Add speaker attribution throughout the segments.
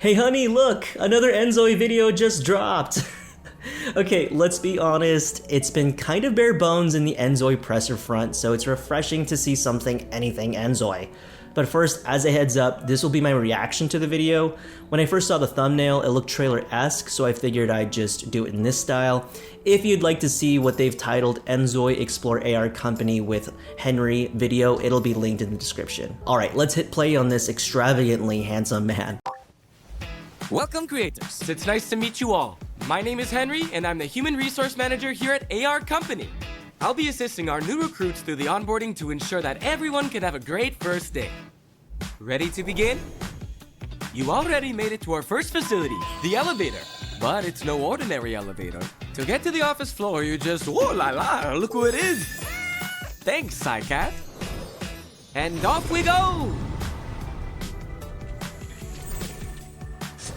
Speaker 1: Hey honey, look! Another inZOI video just dropped! Okay, let's be honest, it's been kind of bare bones in the inZOI presser front, so it's refreshing to see anything inZOI. But first, as a heads up, this will be my reaction to the video. When I first saw the thumbnail, it looked trailer-esque, so I figured I'd just do it in this style. If you'd like to see what they've titled inZOI Explore AR Company with Henri video, it'll be linked in the description. Alright, let's hit play on this extravagantly handsome man.
Speaker 2: Welcome creators, it's nice to meet you all. My name is Henry and I'm the Human Resource Manager here at AR Company. I'll be assisting our new recruits through the onboarding to ensure that everyone can have a great first day. Ready to begin? You already made it to our first facility, the elevator. But it's no ordinary elevator. To get to the office floor, you just, oh la la, look who it is. Thanks, SciCat. And off we go!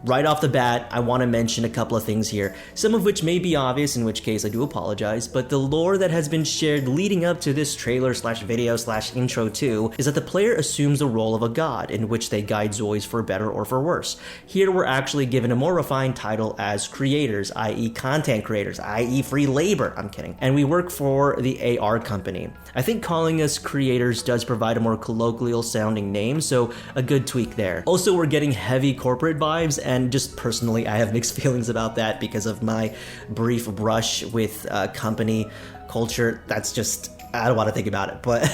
Speaker 1: Right off the bat, I want to mention a couple of things here, some of which may be obvious, in which case I do apologize, but the lore that has been shared leading up to this trailer slash video slash intro too is that the player assumes the role of a god in which they guide Zois for better or for worse. Here we're actually given a more refined title as creators, i.e. content creators, i.e. free labor, I'm kidding, and we work for the AR company. I think calling us creators does provide a more colloquial sounding name, so a good tweak there. Also, we're getting heavy corporate vibes, and just personally, I have mixed feelings about that because of my brief brush with company culture. That's just, I don't want to think about it, but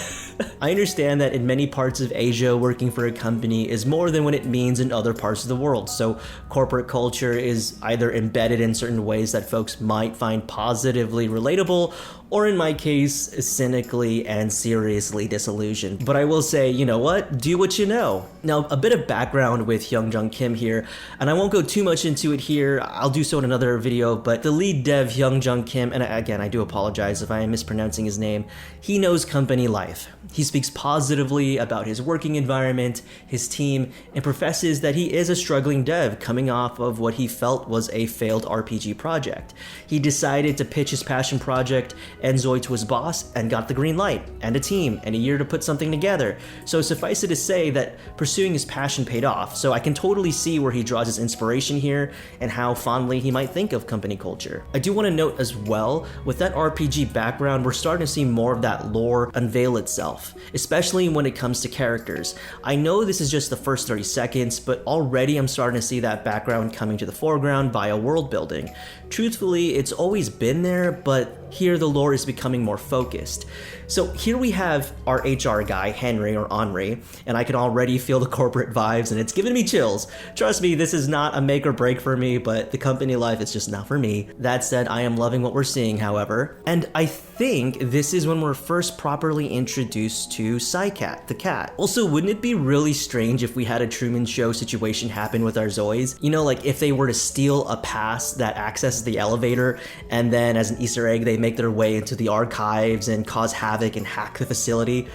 Speaker 1: I understand that in many parts of Asia, working for a company is more than what it means in other parts of the world. So corporate culture is either embedded in certain ways that folks might find positively relatable, or in my case, cynically and seriously disillusioned. But I will say, you know what? Do what you know. Now, a bit of background with Hyungjung Kim here, and I won't go too much into it here. I'll do so in another video, but the lead dev Hyungjung Kim, and again, I do apologize if I am mispronouncing his name, he knows company life. He speaks positively about his working environment, his team, and professes that he is a struggling dev coming off of what he felt was a failed RPG project. He decided to pitch his passion project inZOI to his boss and got the green light, and a team, and a year to put something together. So suffice it to say that pursuing his passion paid off, so I can totally see where he draws his inspiration here and how fondly he might think of company culture. I do want to note as well, with that RPG background, we're starting to see more of that lore unveil itself, especially when it comes to characters. I know this is just the first 30 seconds, but already I'm starting to see that background coming to the foreground via world building. Truthfully, it's always been there, but here the lore is becoming more focused. So here we have our HR guy, Henri or Henri, and I can already feel the corporate vibes and it's giving me chills. Trust me, this is not a make or break for me, but the company life is just not for me. That said, I am loving what we're seeing, however, and I think this is when we're first properly introduced to SciCat, the cat. Also, wouldn't it be really strange if we had a Truman Show situation happen with our Zois? You know, like if they were to steal a pass that accesses the elevator, and then as an Easter egg, they make their way into the archives and cause havoc and hack the facility.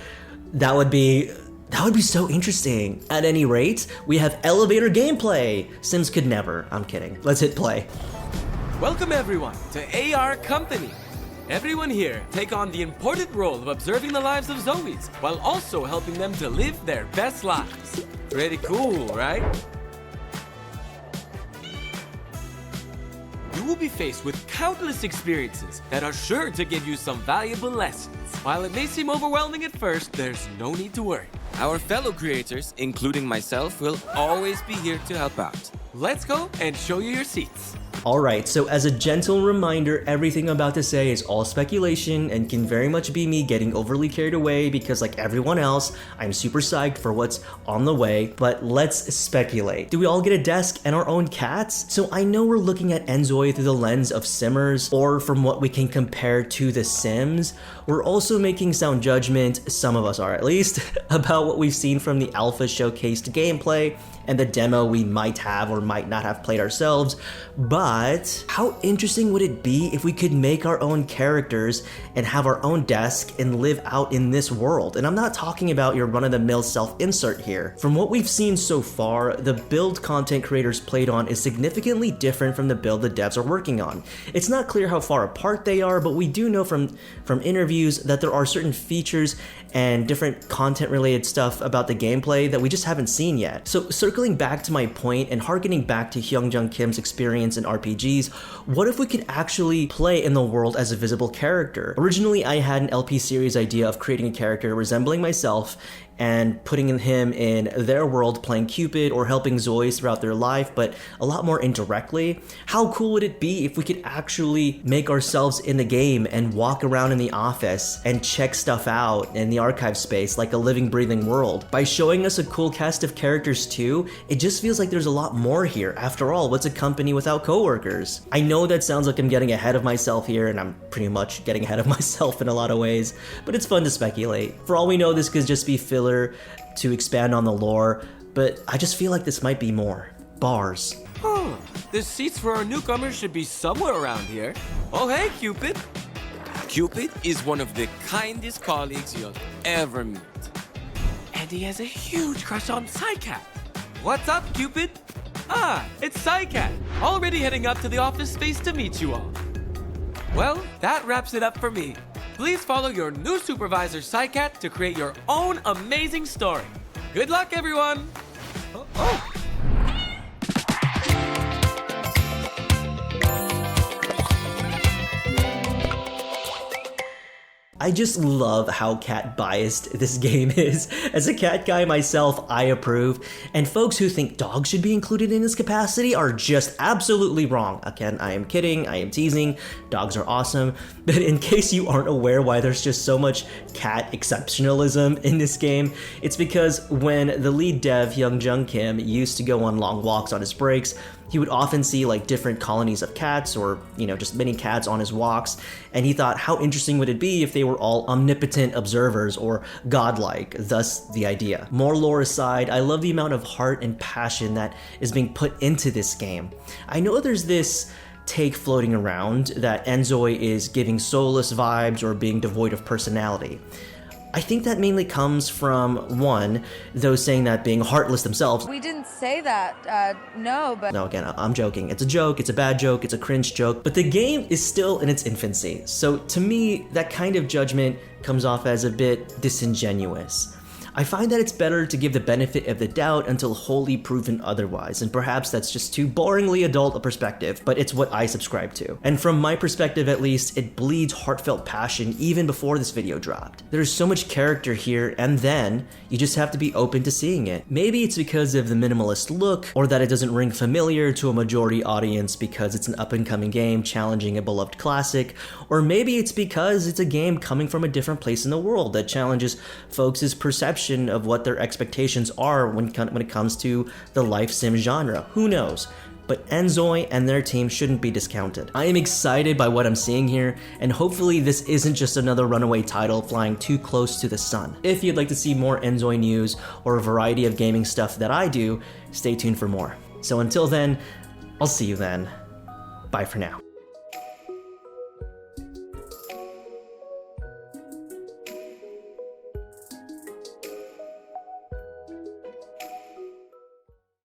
Speaker 1: That would be so interesting. At any rate, we have elevator gameplay. Sims could never. I'm kidding. Let's hit play.
Speaker 2: Welcome everyone to AR Company. Everyone here take on the important role of observing the lives of Zois while also helping them to live their best lives. Pretty cool, right? You will be faced with countless experiences that are sure to give you some valuable lessons. While it may seem overwhelming at first, there's no need to worry. Our fellow creators, including myself, will always be here to help out. Let's go and show you your seats.
Speaker 1: Alright, so as a gentle reminder, everything I'm about to say is all speculation and can very much be me getting overly carried away because like everyone else, I'm super psyched for what's on the way, but let's speculate. Do we all get a desk and our own cats? So I know we're looking at inZOI through the lens of Simmers, or from what we can compare to The Sims. We're also making sound judgment, some of us are at least, about what we've seen from the alpha showcased gameplay and the demo we might have or might not have played ourselves, but how interesting would it be if we could make our own characters and have our own desk and live out in this world? And I'm not talking about your run-of-the-mill self-insert here. From what we've seen so far, the build content creators played on is significantly different from the build the devs are working on. It's not clear how far apart they are, but we do know from interviews previews that there are certain features and different content related stuff about the gameplay that we just haven't seen yet. So circling back to my point and harkening back to Hyunjung Kim's experience in RPGs, what if we could actually play in the world as a visible character? Originally, I had an LP series idea of creating a character resembling myself and putting him in their world playing Cupid or helping Zois throughout their life, but a lot more indirectly. How cool would it be if we could actually make ourselves in the game and walk around in the office and check stuff out in the archive space like a living, breathing world? By showing us a cool cast of characters too, it just feels like there's a lot more here. After all, what's a company without coworkers? I know that sounds like I'm getting ahead of myself here, and I'm pretty much getting ahead of myself in a lot of ways, but it's fun to speculate. For all we know, this could just be filler to expand on the lore, but I just feel like this might be more. Bars.
Speaker 2: The seats for our newcomers should be somewhere around here. Oh, hey, Cupid. Cupid is one of the kindest colleagues you'll ever meet. And he has a huge crush on Psycat. What's up, Cupid? Ah, it's Psycat, already heading up to the office space to meet you all. Well, that wraps it up for me. Please follow your new supervisor, Psycat, to create your own amazing story. Good luck, everyone!
Speaker 1: I just love how cat biased this game is. As a cat guy myself, I approve, and folks who think dogs should be included in this capacity are just absolutely wrong. Again, I am kidding, I am teasing, dogs are awesome, but in case you aren't aware why there's just so much cat exceptionalism in this game, it's because when the lead dev, Hyunjung Kim, used to go on long walks on his breaks, he would often see like different colonies of cats or, just many cats on his walks, and he thought how interesting would it be if they were all omnipotent observers or godlike, thus the idea. More lore aside, I love the amount of heart and passion that is being put into this game. I know there's this take floating around that inZOI is giving soulless vibes or being devoid of personality. I think that mainly comes from, one, those saying that being heartless themselves.
Speaker 3: We didn't say that, no, but...
Speaker 1: No, again, I'm joking. It's a joke, it's a bad joke, it's a cringe joke, but the game is still in its infancy. So to me, that kind of judgment comes off as a bit disingenuous. I find that it's better to give the benefit of the doubt until wholly proven otherwise, and perhaps that's just too boringly adult a perspective, but it's what I subscribe to. And from my perspective at least, it bleeds heartfelt passion even before this video dropped. There's so much character here, and then you just have to be open to seeing it. Maybe it's because of the minimalist look, or that it doesn't ring familiar to a majority audience because it's an up-and-coming game challenging a beloved classic, or maybe it's because it's a game coming from a different place in the world that challenges folks' perception of what their expectations are when it comes to the life sim genre. Who knows? But inZOI and their team shouldn't be discounted. I am excited by what I'm seeing here, and hopefully this isn't just another runaway title flying too close to the sun. If you'd like to see more inZOI news or a variety of gaming stuff that I do, stay tuned for more. So until then, I'll see you then. Bye for now.